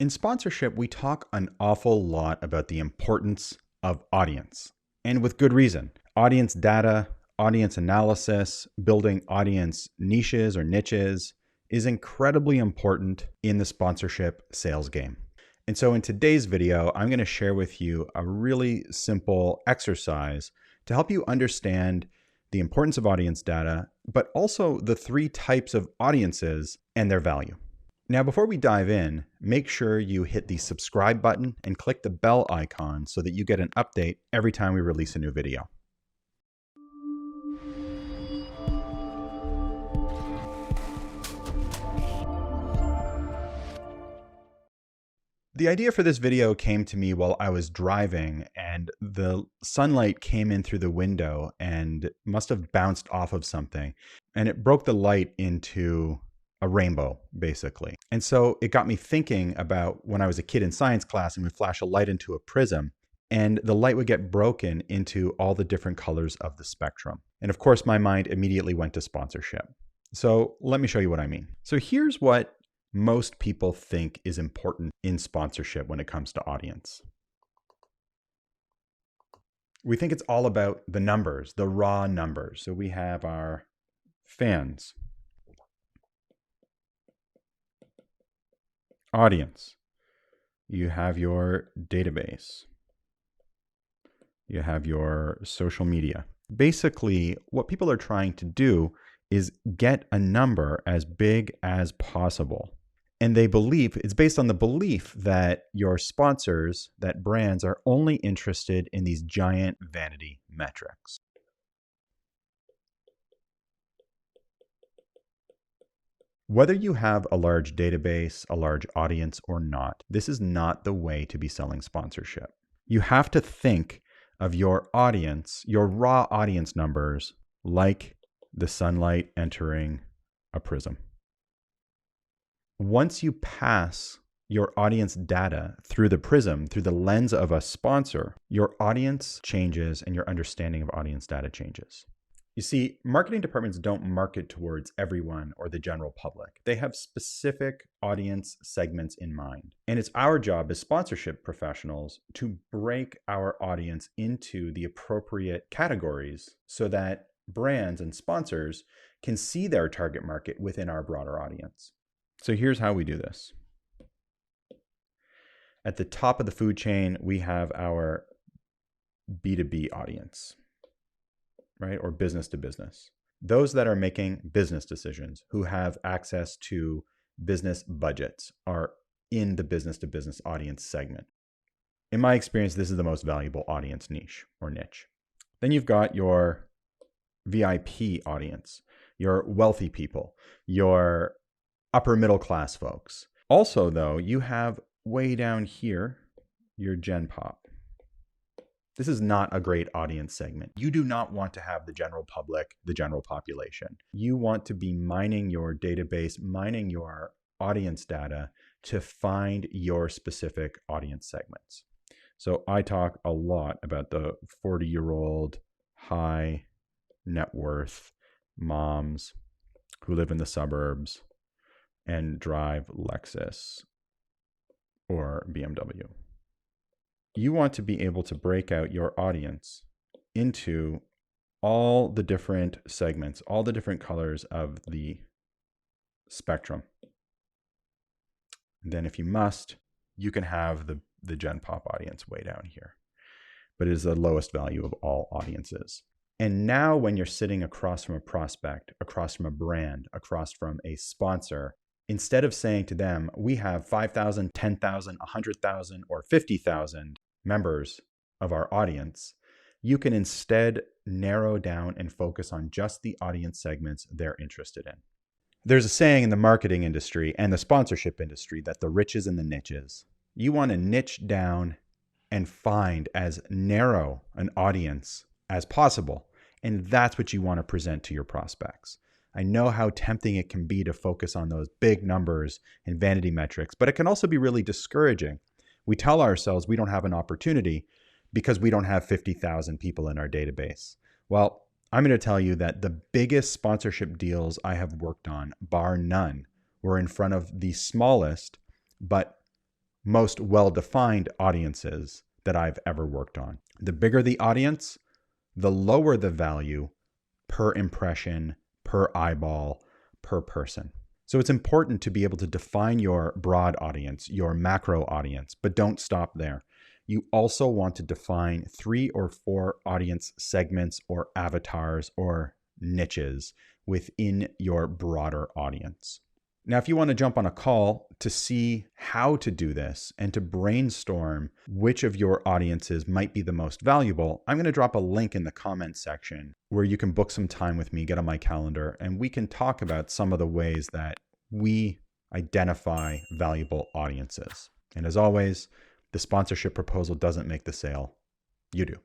In sponsorship, we talk an awful lot about the importance of audience, and with good reason. Audience data, audience analysis, building audience niches or niches is incredibly important in the sponsorship sales game. And so in today's video, I'm going to share with you a really simple exercise to help you understand the importance of audience data, but also the three types of audiences and their value. Now, before we dive in, make sure you hit the subscribe button and click the bell icon so that you get an update every time we release a new video. The idea for this video came to me while I was driving, and the sunlight came in through the window and must have bounced off of something, and it broke the light into a rainbow, basically. And so it got me thinking about when I was a kid in science class and we'd flash a light into a prism, and the light would get broken into all the different colors of the spectrum. And of course, my mind immediately went to sponsorship. So let me show you what I mean. So here's what most people think is important in sponsorship when it comes to audience. We think it's all about the numbers, the raw numbers. So we have our fans, audience, you have your database, you have your social media. Basically, what people are trying to do is get a number as big as possible. And they believe, it's based on the belief that your sponsors, that brands are only interested in these giant vanity metrics. Whether you have a large database, a large audience or not, this is not the way to be selling sponsorship. You have to think of your audience, your raw audience numbers, like the sunlight entering a prism. Once you pass your audience data through the prism, through the lens of a sponsor, your audience changes and your understanding of audience data changes. You see, marketing departments don't market towards everyone or the general public. They have specific audience segments in mind. And it's our job as sponsorship professionals to break our audience into the appropriate categories so that brands and sponsors can see their target market within our broader audience. So here's how we do this. At the top of the food chain, we have our B2B audience, right? Or business to business. Those that are making business decisions, who have access to business budgets, are in the business to business audience segment. In my experience, this is the most valuable audience niche or niche. Then you've got your VIP audience, your wealthy people, your upper middle class folks. Also, though, you have way down here, your Gen Pop. This is not a great audience segment. You do not want to have the general public, the general population. You want to be mining your database, mining your audience data to find your specific audience segments. So I talk a lot about the 40-year-old high net worth moms who live in the suburbs and drive Lexus or BMW. You want to be able to break out your audience into all the different segments, all the different colors of the spectrum. And then if you must, you can have the Gen Pop audience way down here, but it is the lowest value of all audiences. And now when you're sitting across from a prospect, across from a brand, across from a sponsor, instead of saying to them, we have 5,000, 10,000, 100,000, or 50,000 members of our audience, you can instead narrow down and focus on just the audience segments they're interested in. There's a saying in the marketing industry and the sponsorship industry that the rich is in the niches. You want to niche down and find as narrow an audience as possible. And that's what you want to present to your prospects. I know how tempting it can be to focus on those big numbers and vanity metrics, but it can also be really discouraging. We tell ourselves we don't have an opportunity because we don't have 50,000 people in our database. Well, I'm going to tell you that the biggest sponsorship deals I have worked on, bar none, were in front of the smallest but most well-defined audiences that I've ever worked on. The bigger the audience, the lower the value per impression, per eyeball, per person. So it's important to be able to define your broad audience, your macro audience, but don't stop there. You also want to define 3 or 4 audience segments or avatars or niches within your broader audience. Now, if you want to jump on a call to see how to do this and to brainstorm which of your audiences might be the most valuable, I'm going to drop a link in the comments section where you can book some time with me, get on my calendar, and we can talk about some of the ways that we identify valuable audiences. And as always, the sponsorship proposal doesn't make the sale. You do.